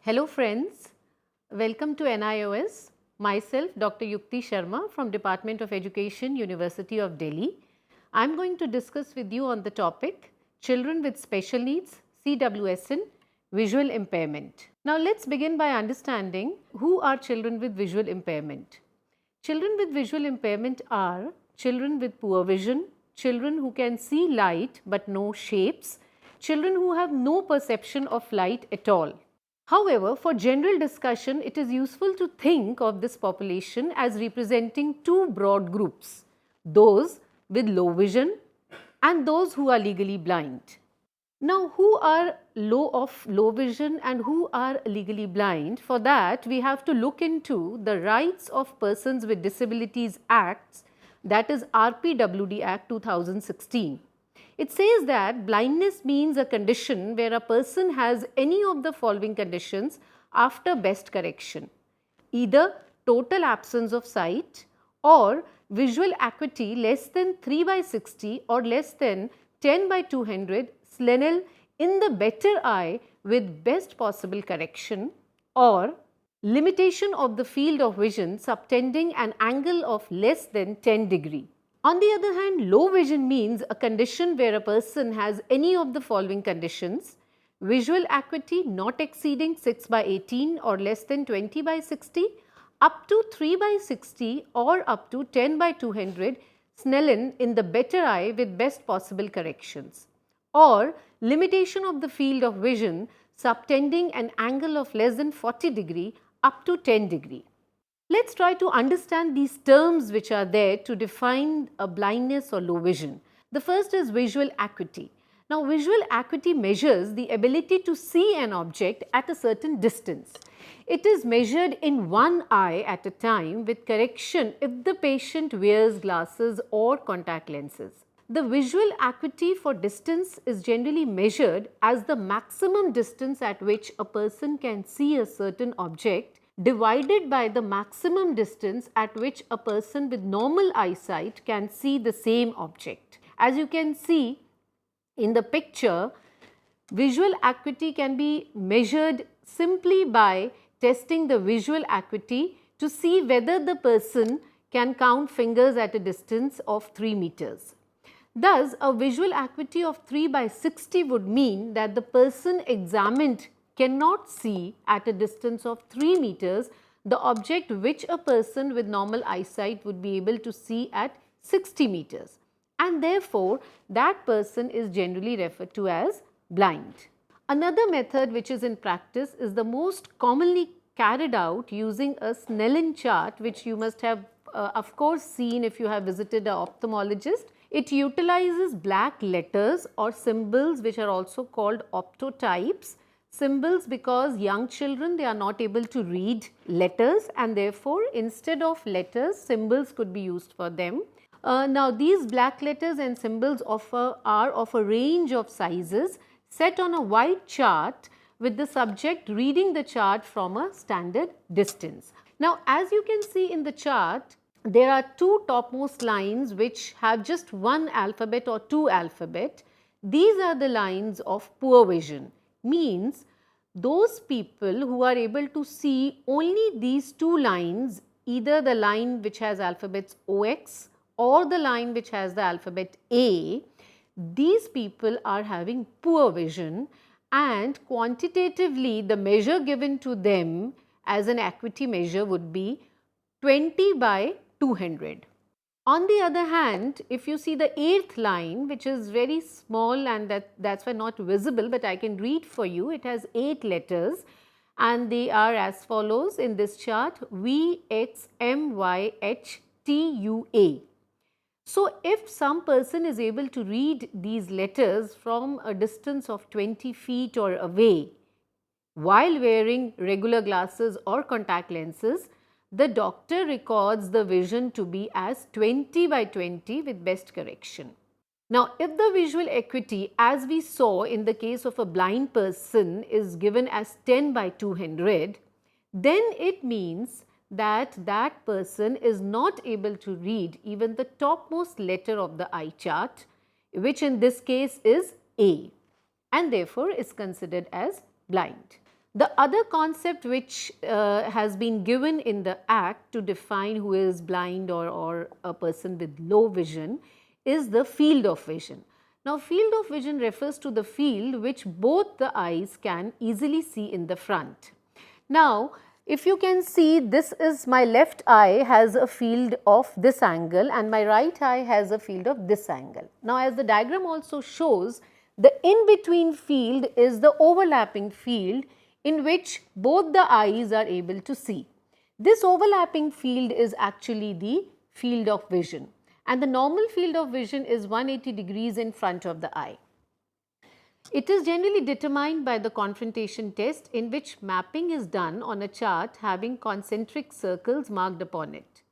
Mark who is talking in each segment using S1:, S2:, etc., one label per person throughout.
S1: Hello friends, welcome to NIOS. Myself Dr. Yukti Sharma from Department of Education, University of Delhi. I am going to discuss with you on the topic Children with Special Needs, CWSN, Visual Impairment. Now let's begin by understanding who are children with visual impairment. Children with visual impairment are children with poor vision, children who can see light but no shapes, children who have no perception of light at all. However, for general discussion, it is useful to think of this population as representing two broad groups, those with low vision and those who are legally blind. Now, who are low vision and who are legally blind? For that, we have to look into the Rights of Persons with Disabilities Acts, that is RPWD Act 2016. It says that blindness means a condition where a person has any of the following conditions after best correction, either total absence of sight or visual acuity less than 3/60 or less than 10/200 Snellen in the better eye with best possible correction, or limitation of the field of vision subtending an angle of less than 10 degree. On the other hand, low vision means a condition where a person has any of the following conditions: visual acuity not exceeding 6/18 or less than 20/60, up to 3/60 or up to 10/200 Snellen in the better eye with best possible corrections, or limitation of the field of vision subtending an angle of less than 40 degree up to 10 degree. Let's try to understand these terms which are there to define a blindness or low vision. The first is visual acuity. Now, visual acuity measures the ability to see an object at a certain distance. It is measured in one eye at a time with correction if the patient wears glasses or contact lenses. The visual acuity for distance is generally measured as the maximum distance at which a person can see a certain object divided by the maximum distance at which a person with normal eyesight can see the same object. As you can see in the picture, visual acuity can be measured simply by testing the visual acuity to see whether the person can count fingers at a distance of 3 meters. Thus, a visual acuity of 3/60 would mean that the person examined cannot see at a distance of 3 meters the object which a person with normal eyesight would be able to see at 60 meters, and therefore that person is generally referred to as blind. Another method which is in practice is the most commonly carried out using a Snellen chart, which you must have of course seen if you have visited an ophthalmologist. It utilizes black letters or symbols which are also called optotypes. Symbols because young children, they are not able to read letters, and therefore instead of letters, symbols could be used for them. Now these black letters and symbols are of a range of sizes set on a white chart with the subject reading the chart from a standard distance. Now as you can see in the chart, there are two topmost lines which have just one alphabet or two alphabet. These are the lines of poor vision, means those people who are able to see only these two lines, either the line which has alphabets OX or the line which has the alphabet A, these people are having poor vision, and quantitatively the measure given to them as an acuity measure would be 20/200. On the other hand, if you see the 8th line, which is very small and that's why not visible, but I can read for you. It has 8 letters and they are as follows in this chart: VXMYHTUA. So, if some person is able to read these letters from a distance of 20 feet or away while wearing regular glasses or contact lenses, the doctor records the vision to be as 20/20 with best correction. Now, if the visual acuity, as we saw in the case of a blind person, is given as 10/200, then it means that that person is not able to read even the topmost letter of the eye chart, which in this case is A, and therefore is considered as blind. The other concept which has been given in the Act to define who is blind or a person with low vision is the field of vision. Now, field of vision refers to the field which both the eyes can easily see in the front. Now, if you can see, this is my left eye has a field of this angle and my right eye has a field of this angle. Now, as the diagram also shows, the in-between field is the overlapping field in which both the eyes are able to see. This overlapping field is actually the field of vision, and the normal field of vision is 180 degrees in front of the eye. It is generally determined by the confrontation test, in which mapping is done on a chart having concentric circles marked upon it.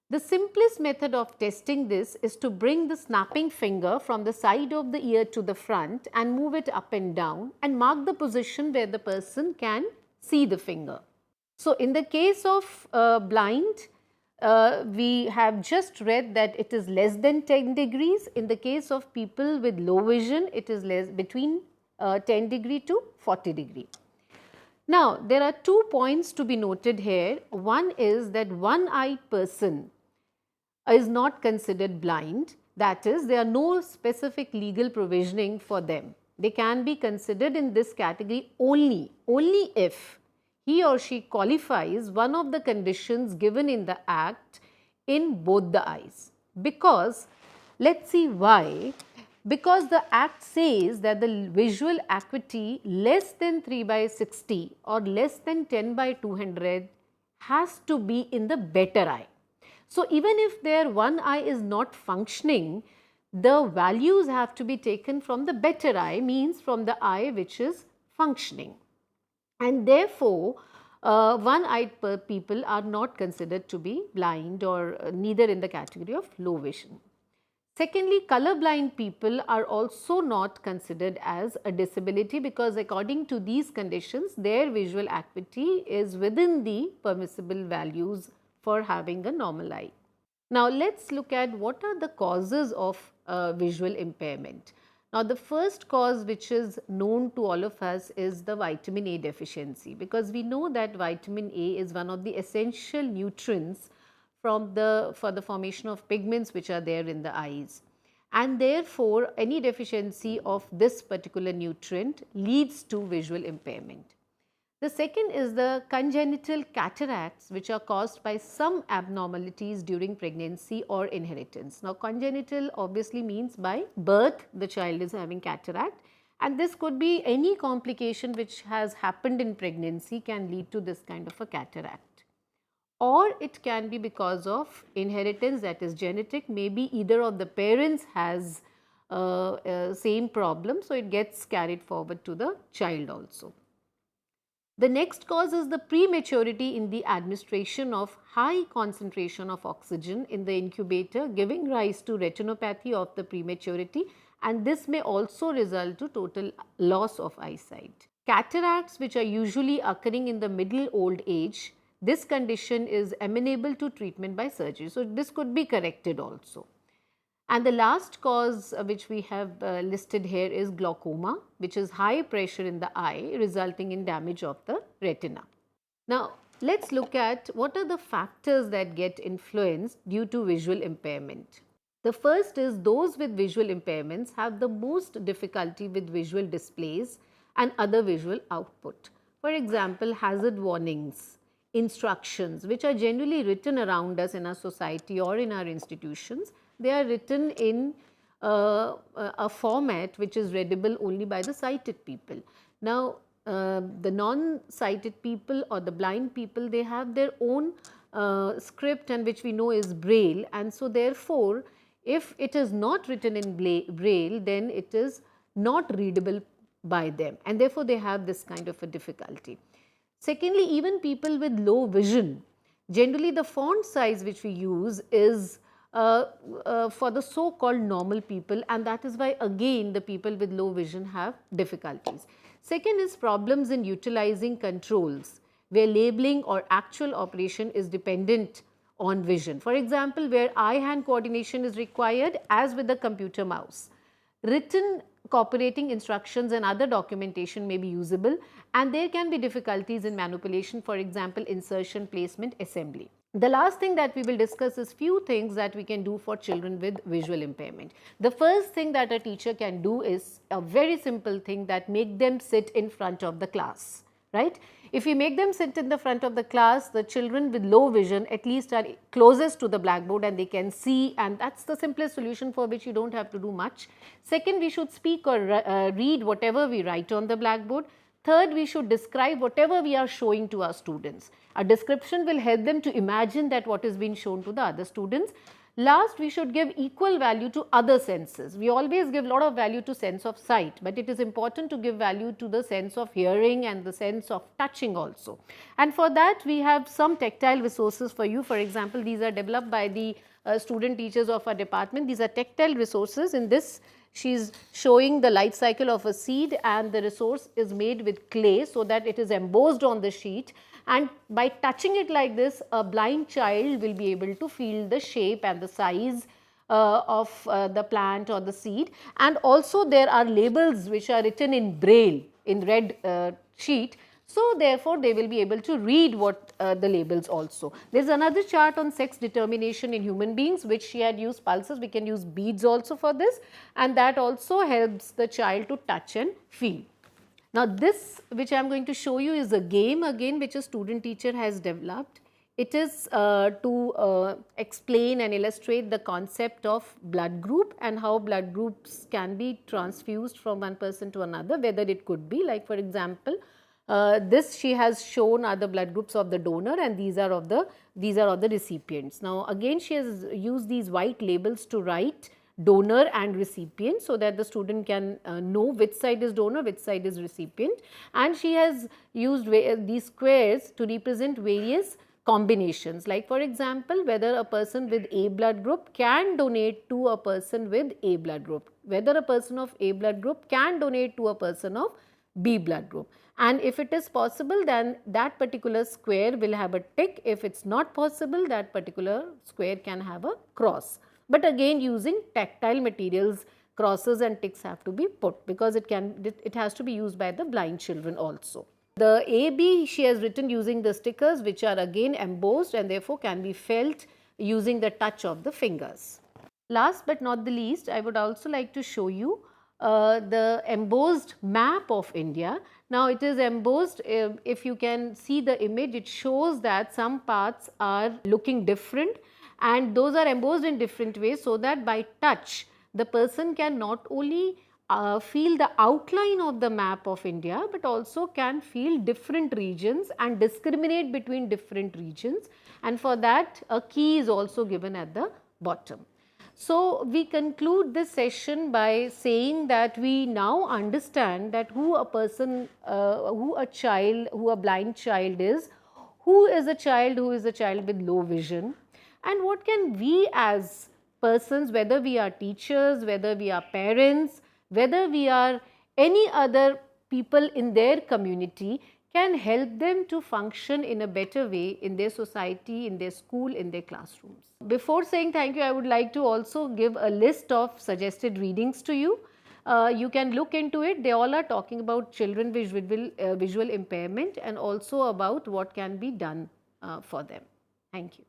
S1: The simplest method of testing this is to bring the snapping finger from the side of the ear to the front and move it up and down and mark the position where the person can see the finger. So, in the case of blind, we have just read that it is less than 10 degrees. In the case of people with low vision, it is between 10 degree to 40 degree. Now, there are 2 points to be noted here. One is that one-eyed person is not considered blind, that is, there are no specific legal provisioning for them. They can be considered in this category only if he or she qualifies one of the conditions given in the Act in both the eyes. Because, let us see why. Because the Act says that the visual acuity less than 3/60 or less than 10/200 has to be in the better eye. So, even if their one eye is not functioning, the values have to be taken from the better eye, means from the eye which is functioning. And therefore, one-eyed people are not considered to be blind or neither in the category of low vision. Secondly, colorblind people are also not considered as a disability, because according to these conditions, their visual acuity is within the permissible values for having a normal eye. Now, let us look at what are the causes of visual impairment. Now, the first cause which is known to all of us is the vitamin A deficiency, because we know that vitamin A is one of the essential nutrients for the formation of pigments which are there in the eyes, and therefore, any deficiency of this particular nutrient leads to visual impairment. The second is the congenital cataracts, which are caused by some abnormalities during pregnancy or inheritance. Now, congenital obviously means by birth the child is having cataract, and this could be any complication which has happened in pregnancy can lead to this kind of a cataract. Or it can be because of inheritance, that is genetic, maybe either of the parents has same problem, so it gets carried forward to the child also. The next cause is the prematurity in the administration of high concentration of oxygen in the incubator, giving rise to retinopathy of the prematurity, and this may also result to total loss of eyesight. Cataracts, which are usually occurring in the middle old age, this condition is amenable to treatment by surgery. So, this could be corrected also. And the last cause which we have listed here is glaucoma, which is high pressure in the eye resulting in damage of the retina. Now, let us look at what are the factors that get influenced due to visual impairment. The first is those with visual impairments have the most difficulty with visual displays and other visual output. For example, hazard warnings, instructions which are generally written around us in our society or in our institutions. They are written in a format which is readable only by the sighted people. Now, the non-sighted people or the blind people, they have their own script, and which we know is Braille, and so therefore, if it is not written in Braille, then it is not readable by them, and therefore they have this kind of a difficulty. Secondly, even people with low vision, generally the font size which we use is for the so called normal people, and that is why again the people with low vision have difficulties. Second is problems in utilizing controls where labeling or actual operation is dependent on vision. For example, where eye-hand coordination is required, as with the computer mouse. Written cooperating instructions and other documentation may be usable, and there can be difficulties in manipulation, for example, insertion, placement, assembly. The last thing that we will discuss is few things that we can do for children with visual impairment. The first thing that a teacher can do is a very simple thing, that make them sit in front of the class, right? If we make them sit in the front of the class, the children with low vision at least are closest to the blackboard and they can see, and that's the simplest solution for which you don't have to do much. Second, we should speak or read whatever we write on the blackboard. Third, we should describe whatever we are showing to our students. A description will help them to imagine that what is being shown to the other students. Last, we should give equal value to other senses. We always give a lot of value to sense of sight, but it is important to give value to the sense of hearing and the sense of touching also. And for that, we have some tactile resources for you. For example, these are developed by the student teachers of our department. These are tactile resources. In this, she is showing the life cycle of a seed, and the resource is made with clay so that it is embossed on the sheet, and by touching it like this, a blind child will be able to feel the shape and the size of the plant or the seed. And also there are labels which are written in braille in red sheet. So therefore, they will be able to read what the labels also. There is another chart on sex determination in human beings, which she had used pulses. We can use beads also for this, and that also helps the child to touch and feel. Now, this which I am going to show you is a game again which a student teacher has developed. It is to explain and illustrate the concept of blood group and how blood groups can be transfused from one person to another, whether it could be like, for example, this she has shown are the blood groups of the donor, and these are of the recipients. Now, again she has used these white labels to write donor and recipient so that the student can know which side is donor, which side is recipient, and she has used these squares to represent various combinations, like for example, whether a person with A blood group can donate to a person with A blood group, whether a person of A blood group can donate to a person of B blood group, and if it is possible, then that particular square will have a tick. If it is not possible, that particular square can have a cross. But again, using tactile materials, crosses and ticks have to be put, because it has to be used by the blind children also. The AB she has written using the stickers, which are again embossed and therefore can be felt using the touch of the fingers. Last but not the least, I would also like to show you the embossed map of India. Now, it is embossed. If you can see the image, it shows that some parts are looking different, and those are embossed in different ways, so that by touch the person can not only feel the outline of the map of India, but also can feel different regions and discriminate between different regions, and for that a key is also given at the bottom. So, we conclude this session by saying that we now understand that who a blind child is, who is a child with low vision, and what can we as persons, whether we are teachers, whether we are parents, whether we are any other people in their community, can help them to function in a better way in their society, in their school, in their classrooms. Before saying thank you, I would like to also give a list of suggested readings to you. You can look into it. They all are talking about children with visual impairment and also about what can be done for them. Thank you.